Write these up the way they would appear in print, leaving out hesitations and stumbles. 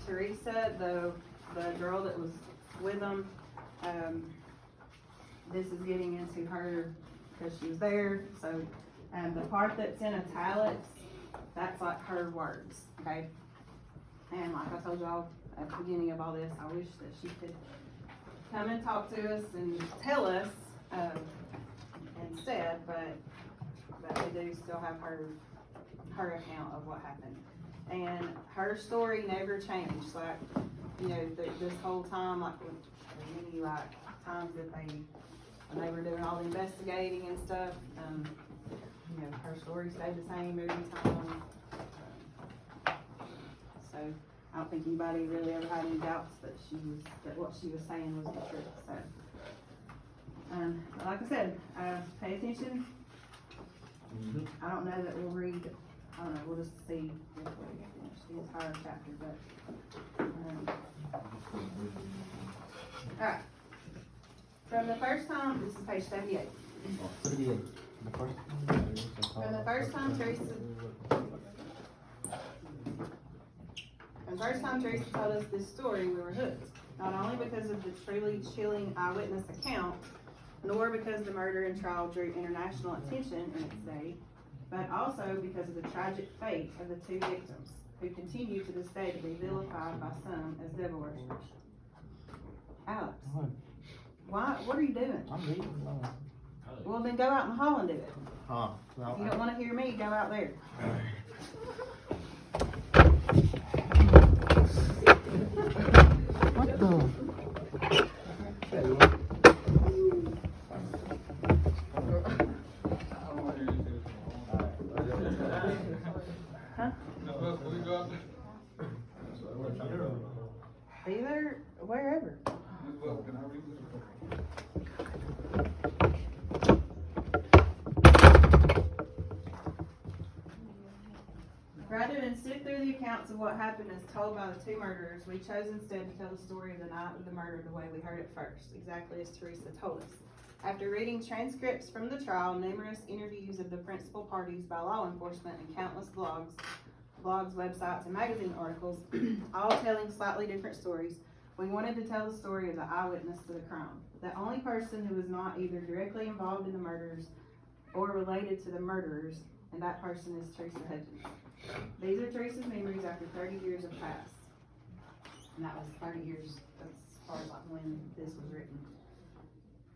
Teresa, the girl that was with them, this is getting into her because she was there. So the part that's in italics, that's like her words, okay? And like I told y'all at the beginning of all this, I wish that she could come and talk to us and tell us instead, but we do still have her account of what happened. And her story never changed. Like, you know, this whole time, like many like times that when they were doing all the investigating and stuff, you know, her story stayed the same every time. So I don't think anybody really ever had any doubts that what she was saying was the truth. So, but like I said, pay attention. I don't know that we'll read. I don't know. We'll just see if we finish the entire chapter. But all right. From the first time, this is page 78. 78. From the first time Teresa told us this story, we were hooked. Not only because of the truly chilling eyewitness account, nor because the murder and trial drew international attention in its day, but also because of the tragic fate of the two victims, who continue to this day to be vilified by some as devil worshippers. Alex, what are you doing? I'm reading. Well, then go out in the hall and do it. No, If you don't want to hear me, go out there. What the? Huh? Either, wherever. Rather than sift through the accounts of what happened as told by the two murderers, we chose instead to tell the story of the night of the murder the way we heard it first, exactly as Teresa told us. After reading transcripts from the trial, numerous interviews of the principal parties by law enforcement, and countless blogs, websites, and magazine articles, all telling slightly different stories, we wanted to tell the story of the eyewitness to the crime. The only person who was not either directly involved in the murders or related to the murderers, and that person is Teresa Hudgens. These are Teresa's memories after 30 years have passed. And that was 30 years as far as like when this was written.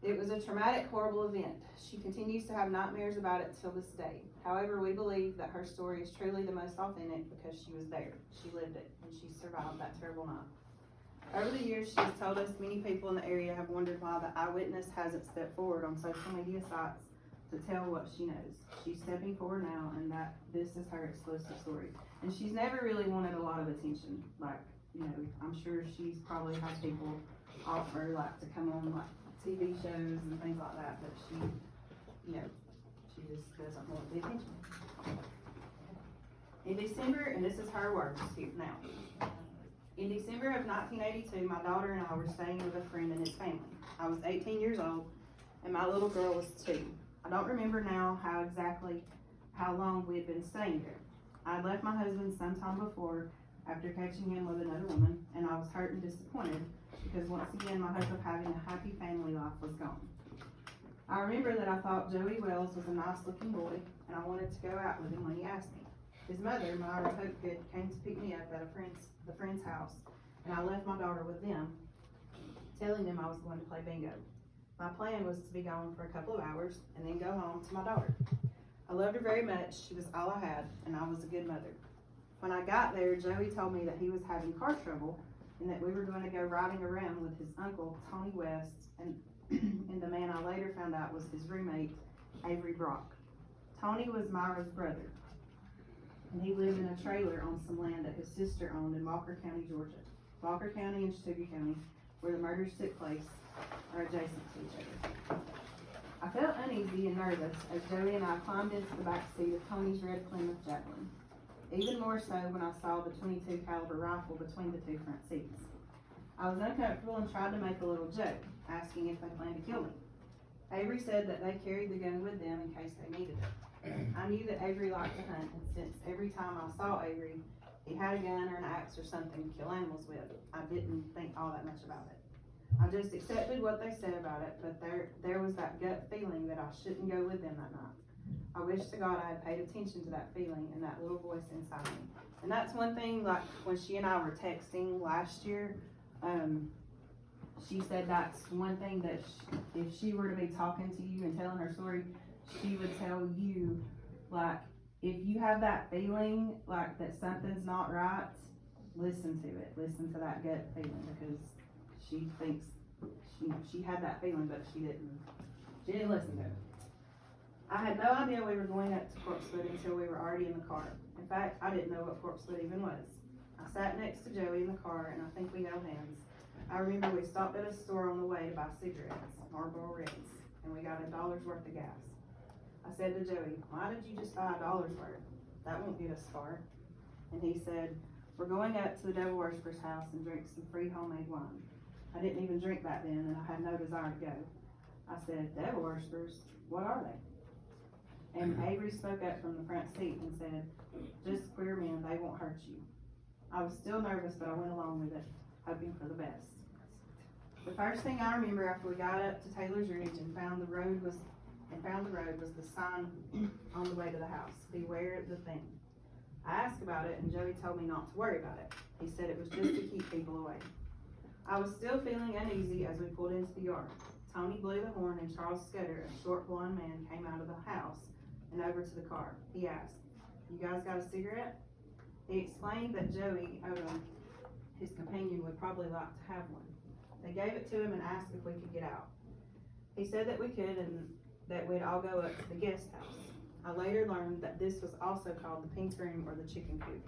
It was a traumatic, horrible event. She continues to have nightmares about it till this day. However, we believe that her story is truly the most authentic because she was there. She lived it, and she survived that terrible night. Over the years, she has told us many people in the area have wondered why the eyewitness hasn't stepped forward on social media sites to tell what she knows. She's stepping forward now, and that this is her exclusive story. And she's never really wanted a lot of attention. Like, you know, I'm sure she's probably had people offer like to come on like TV shows and things like that, but she, you know, she just doesn't want the attention. In December, and this is her words here now. In December of 1982, my daughter and I were staying with a friend and his family. I was 18 years old, and my little girl was 2. I don't remember now how long we had been staying there. I had left my husband sometime before, after catching him with another woman, and I was hurt and disappointed because once again my hope of having a happy family life was gone. I remember that I thought Joey Wells was a nice looking boy, and I wanted to go out with him when he asked me. His mother, Myra Hopegood, came to pick me up at the friend's house, and I left my daughter with them, telling them I was going to play bingo. My plan was to be gone for a couple of hours and then go home to my daughter. I loved her very much. She was all I had, and I was a good mother. When I got there, Joey told me that he was having car trouble and that we were going to go riding around with his uncle, Tony West, and the man I later found out was his roommate, Avery Brock. Tony was Myra's brother, and he lived in a trailer on some land that his sister owned in Walker County, Georgia. Walker County and Chattooga County, where the murders took place, are adjacent to each other. I felt uneasy and nervous as Joey and I climbed into the back seat of Tony's red Plymouth Javelin. Even more so when I saw the .22 caliber rifle between the two front seats. I was uncomfortable and tried to make a little joke, asking if they planned to kill me. Avery said that they carried the gun with them in case they needed it. I knew that Avery liked to hunt, and since every time I saw Avery, he had a gun or an axe or something to kill animals with. I didn't think all that much about it. I just accepted what they said about it, but there was that gut feeling that I shouldn't go with them that night. I wish to God I had paid attention to that feeling and that little voice inside me. And that's one thing, like when she and I were texting last year, she said that's one thing that if she were to be talking to you and telling her story, she would tell you, like, if you have that feeling like that something's not right, listen to it. Listen to that gut feeling, because she thinks she had that feeling, but she didn't listen to it. I had no idea we were going up to Corpsewood until we were already in the car. In fact, I didn't know what Corpsewood even was. I sat next to Joey in the car, and I think we held hands. I remember we stopped at a store on the way to buy cigarettes, Marlboro Reds, and we got $1 worth of gas. I said to Joey, why did you just buy $1 worth? That won't get us far. And he said, we're going up to the devil worshiper's house and drink some free homemade wine. I didn't even drink back then, and I had no desire to go. I said, devil worshippers, what are they? And Avery spoke up from the front seat and said, just queer men, they won't hurt you. I was still nervous, but I went along with it, hoping for the best. The first thing I remember after we got up to Taylor's Ridge and found the road was the sign on the way to the house, beware the thing. I asked about it, and Joey told me not to worry about it. He said it was just to keep people away. I was still feeling uneasy as we pulled into the yard. Tony blew the horn, and Charles Scudder, a short blonde man, came out of the house and over to the car. He asked, you guys got a cigarette? He explained that Joey Odom, his companion, would probably like to have one. They gave it to him and asked if we could get out. He said that we could and that we'd all go up to the guest house. I later learned that this was also called the pink room or the chicken coop.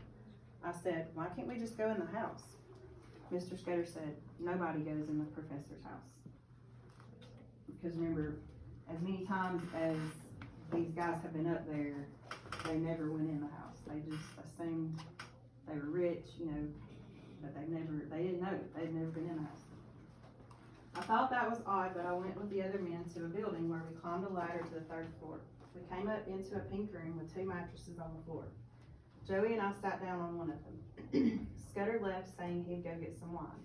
I said, why can't we just go in the house? Mr. Scudder said, nobody goes in the professor's house. Because remember, as many times as these guys have been up there, they never went in the house. They just assumed they were rich, but they didn't know it. They'd never been in the house. I thought that was odd, but I went with the other men to a building where we climbed a ladder to the 3rd floor. We came up into a pink room with 2 mattresses on the floor. Joey and I sat down on one of them. Scudder left saying he'd go get some wine.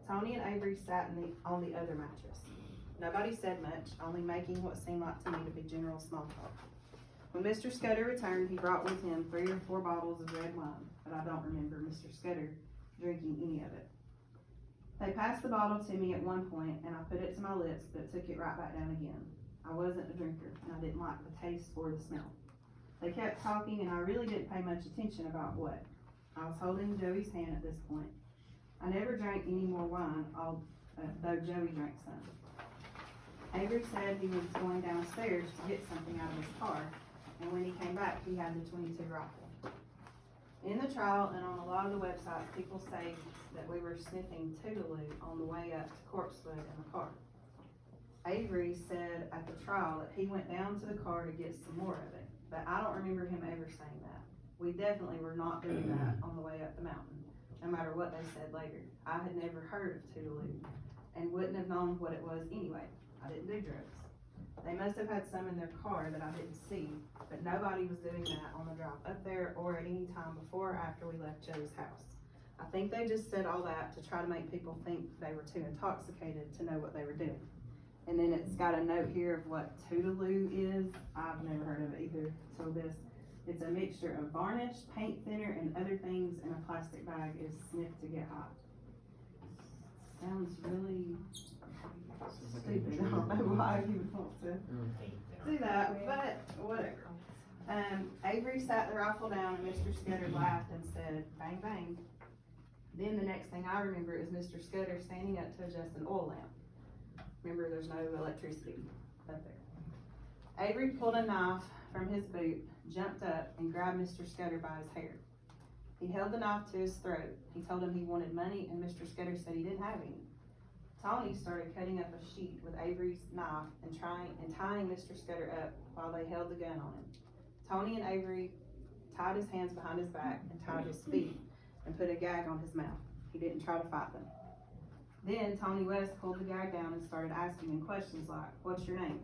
Tony and Avery sat on the other mattress. Nobody said much, only making what seemed like to me to be general small talk. When Mr. Scudder returned, he brought with him 3 or 4 bottles of red wine, but I don't remember Mr. Scudder drinking any of it. They passed the bottle to me at one point, and I put it to my lips, but took it right back down again. I wasn't a drinker, and I didn't like the taste or the smell. They kept talking, and I really didn't pay much attention about what. I was holding Joey's hand at this point. I never drank any more wine, though Joey drank some. Avery said he was going downstairs to get something out of his car, and when he came back, he had the .22 rifle. In the trial and on a lot of the websites, people say that we were sniffing Toodaloo on the way up to Corpsewood in the car. Avery said at the trial that he went down to the car to get some more of it, but I don't remember him ever saying that. We definitely were not doing that on the way up the mountain, no matter what they said later. I had never heard of Toodaloo and wouldn't have known what it was anyway. I didn't do drugs. They must have had some in their car that I didn't see, but nobody was doing that on the drive up there or at any time before or after we left Joe's house. I think they just said all that to try to make people think they were too intoxicated to know what they were doing. And then it's got a note here of what Toodaloo is. I've never heard of it either till this. It's a mixture of varnish, paint thinner, and other things in a plastic bag is sniffed to get hot. Sounds really stupid. I don't know why you would want to do that, but whatever. Avery sat the rifle down and Mr. Scudder laughed and said, bang, bang. Then the next thing I remember is Mr. Scudder standing up to adjust an oil lamp. Remember, there's no electricity up there. Avery pulled a knife from his boot, jumped up, and grabbed Mr. Scudder by his hair. He held the knife to his throat. He told him he wanted money, and Mr. Scudder said he didn't have any. Tony started cutting up a sheet with Avery's knife and tying Mr. Scudder up while they held the gun on him. Tony and Avery tied his hands behind his back and tied his feet and put a gag on his mouth. He didn't try to fight them. Then Tony West pulled the gag down and started asking him questions like, what's your name?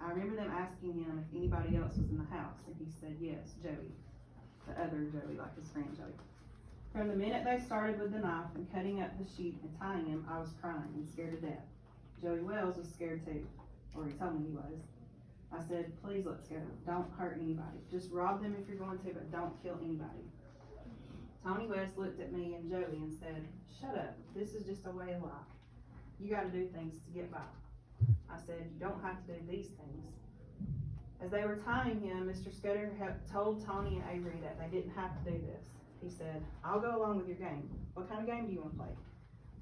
I remember them asking him if anybody else was in the house, and he said, yes, Joey. the other Joey, like his friend Joey. From the minute they started with the knife and cutting up the sheep and tying him, I was crying and scared to death. Joey Wells was scared too, or he told me he was. I said, please let's go. Don't hurt anybody. Just rob them if you're going to, but don't kill anybody. Tony West looked at me and Joey and said, shut up. This is just a way of life. You gotta do things to get by. I said, you don't have to do these things. As they were tying him, Mr. Scudder told Tony and Avery that they didn't have to do this. He said, I'll go along with your game. What kind of game do you want to play?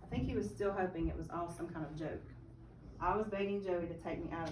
I think he was still hoping it was all some kind of joke. I was begging Joey to take me out of